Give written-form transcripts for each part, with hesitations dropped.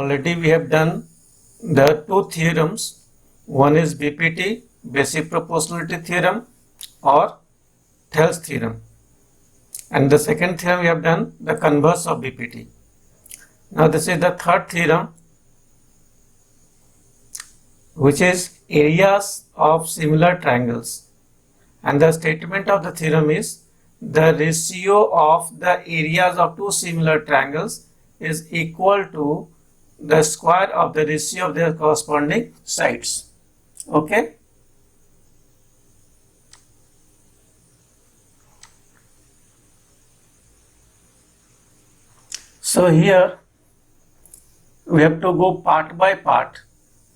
already we have done the two theorems. One is BPT, basic proportionality theorem, or Thales theorem, and the second theorem we have done the converse of BPT. Now this is the third theorem, which is areas of similar triangles, and the statement of the theorem is the ratio of the areas of two similar triangles is equal to the square of the ratio of their corresponding sides. Okay. So here we have to go part by part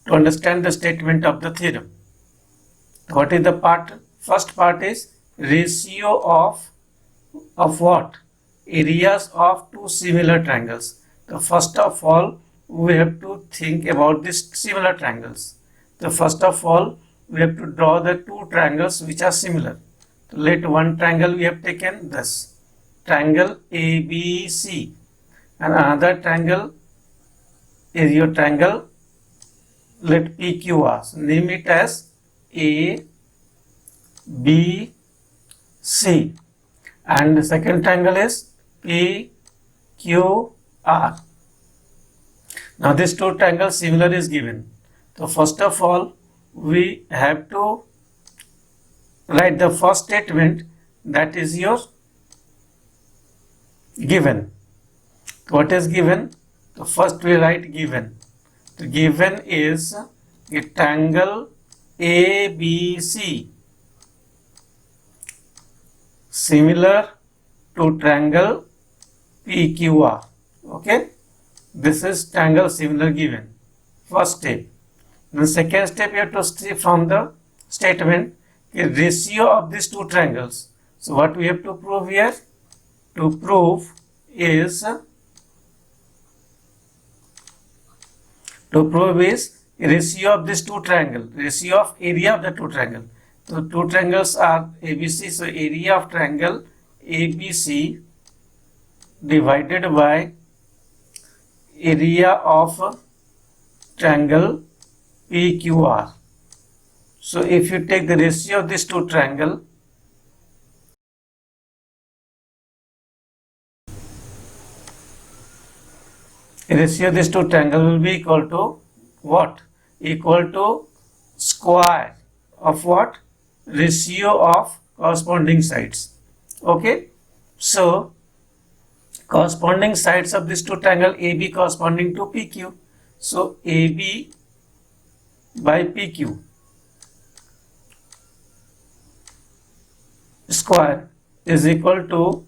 to understand the statement of the theorem. What is the part? First part is ratio of what? Areas of two similar triangles. So first of all, we have to think about these similar triangles. So first of all, we have to draw the two triangles which are similar. So let one triangle we have taken this triangle ABC, and another triangle is your triangle, let PQR. So name it as A, B, C, and the second triangle is PQR. Now these two triangles similar is given. So first of all, we have to write the first statement, that is your given. What is given? So first we write given. The given is a triangle ABC similar to triangle PQR. Okay, this is triangle similar given. First step. The second step, you have to see from the statement a ratio of these two triangles. So what we have to prove here? To prove is ratio of this two triangle, ratio of area of the two triangle. So two triangles are ABC, so area of triangle ABC divided by area of triangle PQR. So if you take the ratio of this two triangle, ratio of this two triangle will be equal to what? Equal to square of what? Ratio of corresponding sides. Okay, so corresponding sides of this two triangle AB corresponding to PQ. So AB by PQ square is equal to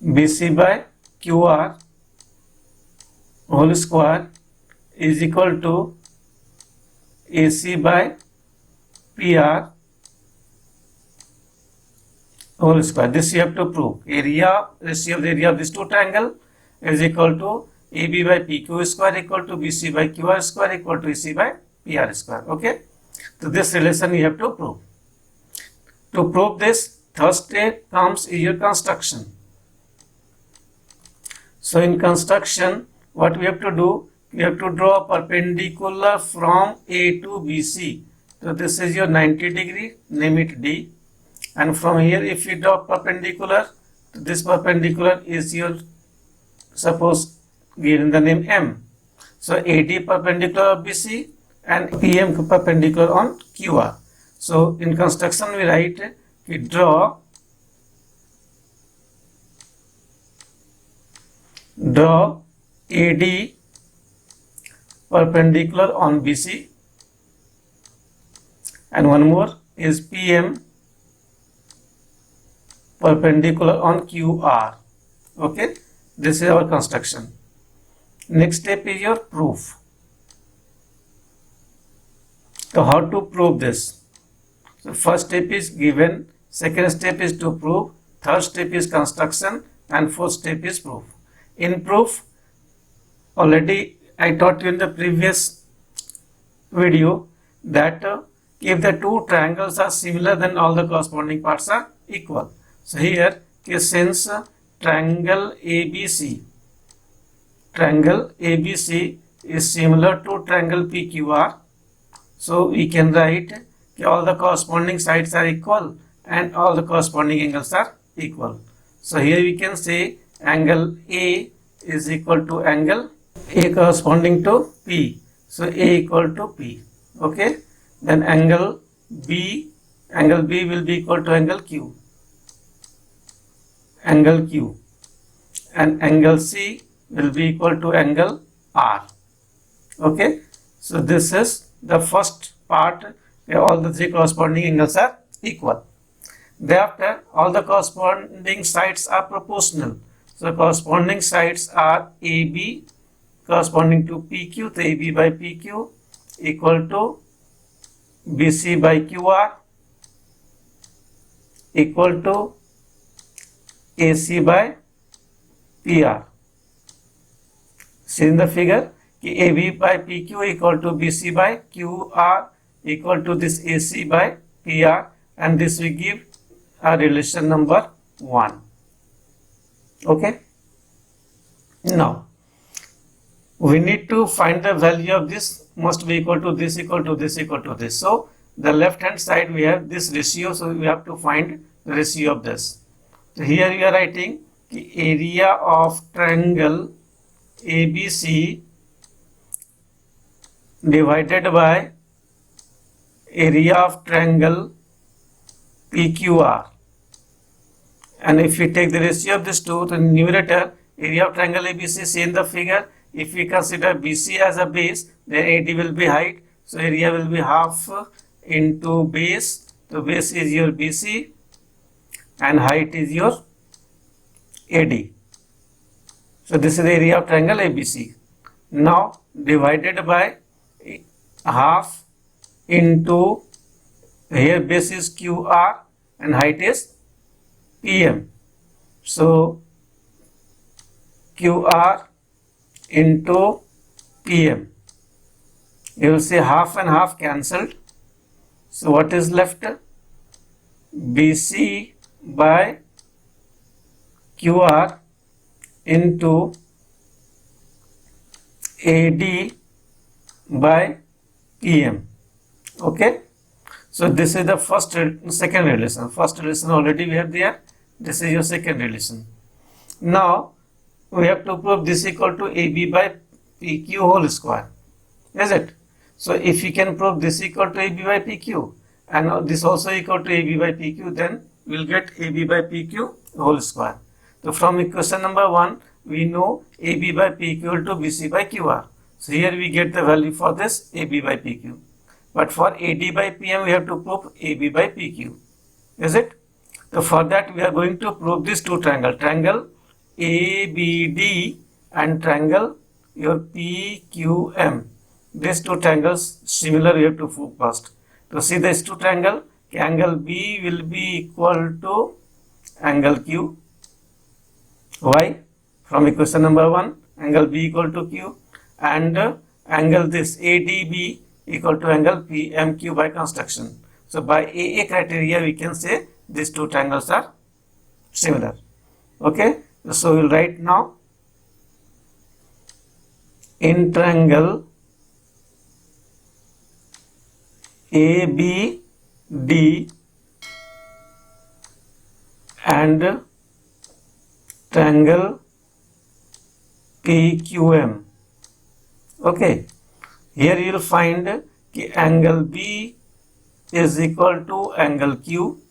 BC by QR whole square is equal to AC by PR whole square. This you have to prove. Area, ratio of the area of this two triangle is equal to AB by PQ square equal to BC by QR square equal to AC by PR square. Okay, so this relation you have to prove. To prove this, third step comes in your construction. So in construction, what we have to do? We have to draw a perpendicular from A to BC. So this is your 90 degree, name it D. And from here, if you draw perpendicular, this perpendicular is your, suppose given the name M. So AD perpendicular of BC and PM perpendicular on QR. So in construction we write, we draw AD perpendicular on BC, and one more is PM perpendicular on QR. Okay, this is our construction. Next step is your proof. So how to prove this? So first step is given, second step is to prove, third step is construction, and fourth step is proof. In proof, already I taught you in the previous video that if the two triangles are similar, then all the corresponding parts are equal. So here, since triangle ABC triangle ABC is similar to triangle PQR. So we can write all the corresponding sides are equal and all the corresponding angles are equal. So here we can say angle A is equal to angle A corresponding to P. So A equal to P. Okay. Then angle B will be equal to angle Q. Angle Q. And angle C will be equal to angle R. Okay. So this is the first part where all the three corresponding angles are equal. Thereafter, all the corresponding sides are proportional. So corresponding sides are AB corresponding to PQ, so AB by PQ equal to BC by QR equal to AC by PR. See in the figure, AB by PQ equal to BC by QR equal to this AC by PR, and this we give a relation number 1. Okay. Now we need to find the value of this must be equal to this equal to this equal to this. So the left hand side we have this ratio, so we have to find the ratio of this. So here we are writing the area of triangle ABC divided by area of triangle PQR, and if we take the ratio of these two, the numerator area of triangle ABC, see in the figure, if we consider BC as a base, then AD will be height, so area will be half into base. So base is your BC and height is your AD. So this is the area of triangle ABC. Now divided by half into, here base is QR and height is PM. So QR into PM. You will see half and half cancelled. So what is left? BC by QR into AD by PM. Okay. So this is the second relation. First relation already we have there. This is your second relation. Now we have to prove this equal to AB by PQ whole square. Is it? So if we can prove this equal to AB by PQ and this also equal to AB by PQ, then we will get AB by PQ whole square. So from equation number 1, we know AB by PQ equal to BC by QR. So here we get the value for this AB by PQ. But for AD by PM, we have to prove AB by PQ. Is it? So for that, we are going to prove these two triangles. Triangle ABD and triangle your PQM. These two triangles similar, we have to prove first. To see these two triangles, angle B will be equal to angle Q. Why? From equation number 1, angle B equal to Q, and angle this ADB equal to angle PMQ by construction. So by AA criteria, we can say these two triangles are similar. Okay. So we will write now, in triangle ABD and triangle PQM. Okay. Here you will find angle B is equal to angle Q.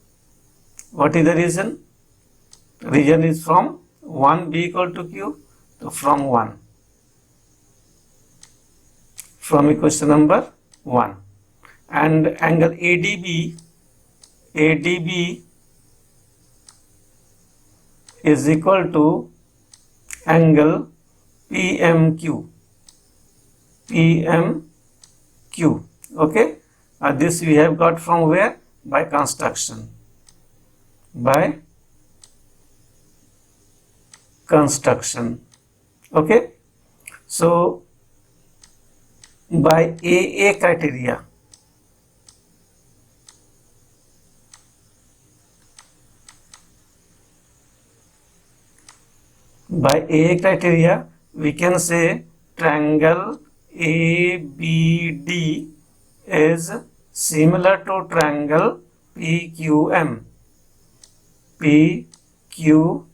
What is the reason? Reason is from 1 B equal to Q, so from 1. From equation number 1. And angle ADB is equal to angle PMQ. Okay. This we have got from where? By construction. By construction. Okay. So by AA criteria, we can say triangle ABD is similar to triangle PQM. PQM.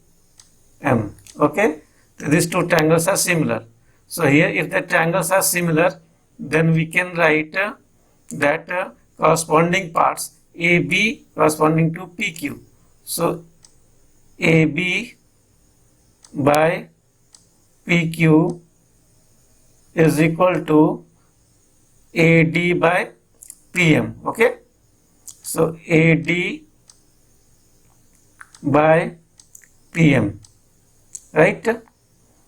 Okay, so these two triangles are similar. So here, if the triangles are similar, then we can write that corresponding parts AB corresponding to PQ. So AB by PQ is equal to AD by PM. Okay, so AD by PM, right?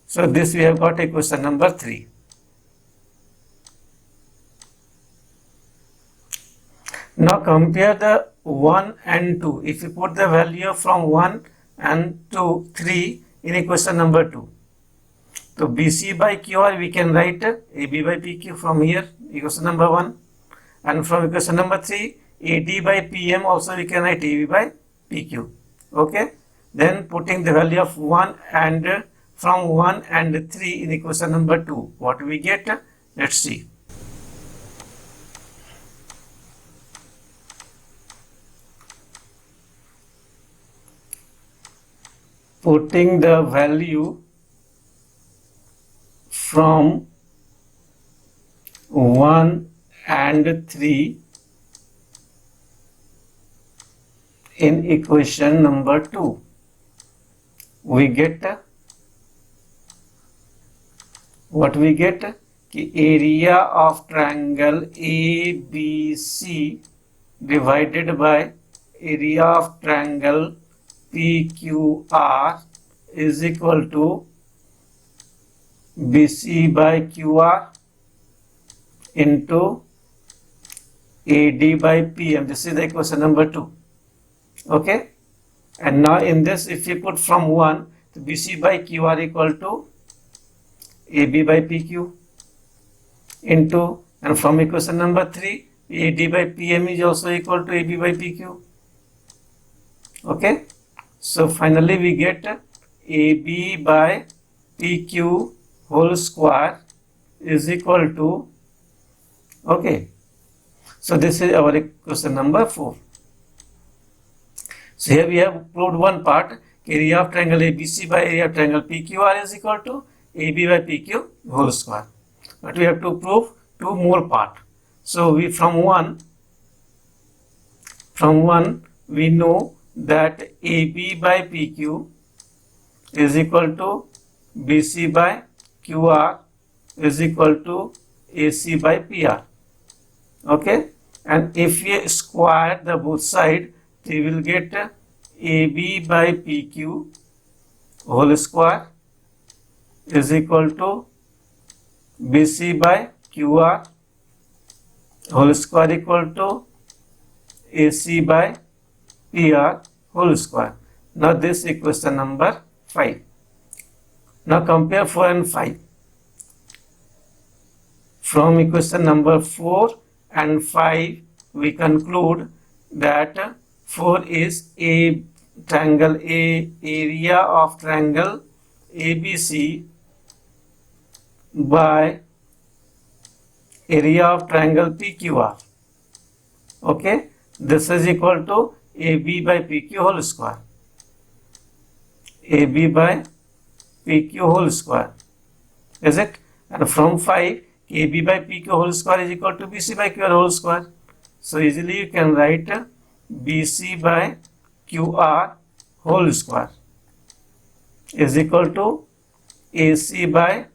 So this we have got equation number 3. Now compare the 1 and 2. If you put the value from 1 and to 3 in equation number 2, so BC by QR we can write AB by PQ from here, equation number 1, and from equation number 3 AD by PM also we can write AB by PQ. Okay, then putting the value of 1 and from 1 and 3 in equation number 2, what we get? Let's see. Putting the value from 1 and 3 in equation number 2, we get what we get? The area of triangle ABC divided by area of triangle PQR is equal to BC by QR into AD by PM. This is the equation number 2. Okay, and now in this, if you put from 1, the BC by QR equal to AB by PQ into, and from equation number 3, AD by PM is also equal to AB by PQ. Okay, so finally we get AB by PQ whole square is equal to, okay, so this is our equation number 4. So here we have proved one part, area of triangle ABC by area of triangle PQR is equal to AB by PQ whole square. But we have to prove 2 more part. So we from one we know that AB by PQ is equal to BC by QR is equal to AC by PR. Okay, and if we square the both side, we will get AB by PQ whole square is equal to BC by QR whole square equal to AC by PR whole square. Now this equation number 5. Now compare 4 and 5. From equation number 4 and 5 we conclude that 4 is a triangle area of triangle ABC by area of triangle PQR. Okay, this is equal to AB by PQ whole square. AB by PQ whole square, is it? And from 5, AB by PQ whole square is equal to BC by QR whole square. So easily you can write BC by QR whole square is equal to AC by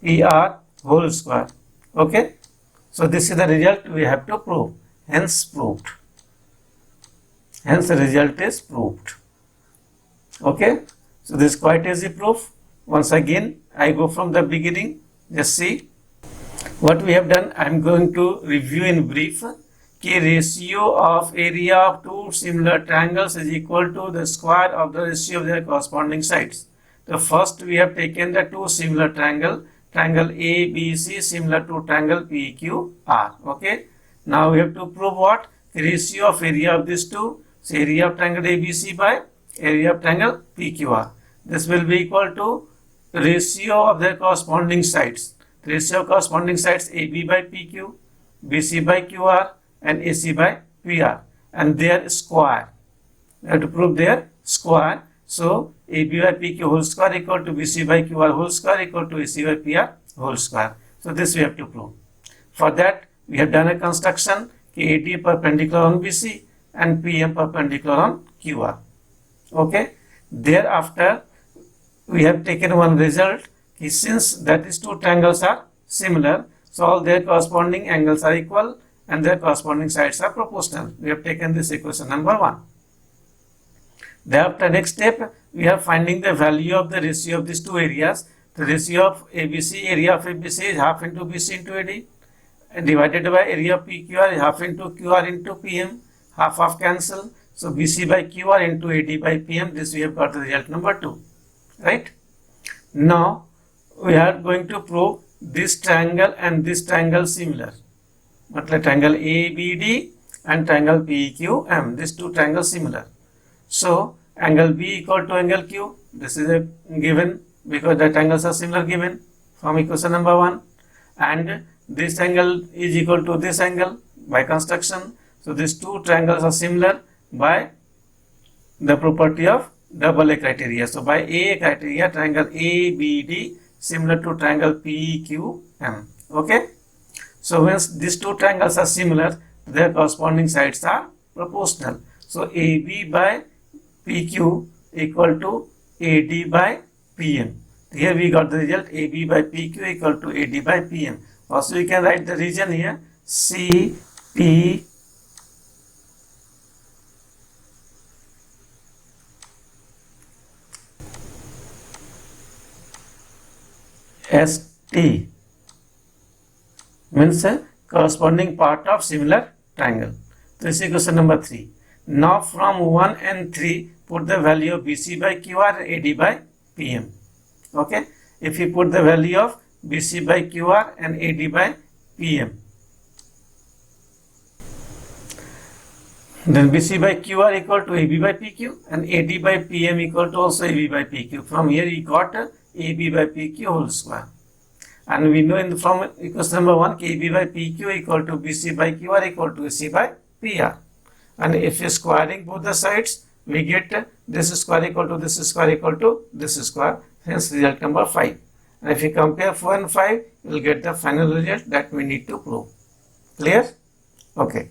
PR whole square. Okay, so this is the result we have to prove. Hence proved. Hence the result is proved. Okay, so this is quite easy proof. Once again I go from the beginning. Just see what we have done. I am going to review in brief. K ratio of area of two similar triangles is equal to the square of the ratio of their corresponding sides. The first we have taken the two similar triangle ABC similar to triangle PQR. Okay, now we have to prove what? The ratio of area of these two. So area of triangle ABC by area of triangle PQR. This will be equal to ratio of their corresponding sides. The ratio of corresponding sides AB by PQ, BC by QR, and AC by PR, and their square. We have to prove their square. So AB by PQ whole square equal to BC by QR whole square equal to AC by PR whole square. So this we have to prove. For that we have done a construction AD perpendicular on BC and PM perpendicular on QR. Okay. Thereafter we have taken one result. Since that is two triangles are similar, so all their corresponding angles are equal and their corresponding sides are proportional. We have taken this equation number 1. Thereafter, next step, we are finding the value of the ratio of these two areas. The ratio of ABC, area of ABC is half into BC into AD, and divided by area of PQR is half into QR into PM, half cancel. So BC by QR into AD by PM, this we have got the result number 2, right? Now, we are going to prove this triangle and this triangle similar. Matlab triangle ABD and triangle PQM, these two triangles similar. So angle B equal to angle Q, this is a given because the triangles are similar given from equation number 1, and this angle is equal to this angle by construction. So these two triangles are similar by the property of double A criteria. So by A criteria, triangle ABD similar to triangle PQM. Okay. So when these two triangles are similar, their corresponding sides are proportional. So AB by PQ equal to AD by PM. Here we got the result AB by PQ equal to AD by PM. Also we can write the region here CP ST means a corresponding part of similar triangle. This is question number 3. Now from 1 and 3 put the value of BC by QR and AD by PM. Okay. If you put the value of BC by QR and AD by PM, then BC by QR equal to AB by PQ and AD by PM equal to also AB by PQ. From here you got AB by PQ whole square. And we know from equation number 1, AB by PQ equal to BC by QR equal to AC by PR. And if you squaring both the sides, we get this square equal to this square equal to this square. Hence result number 5. And if you compare 4 and 5, you will get the final result that we need to prove. Clear? Okay.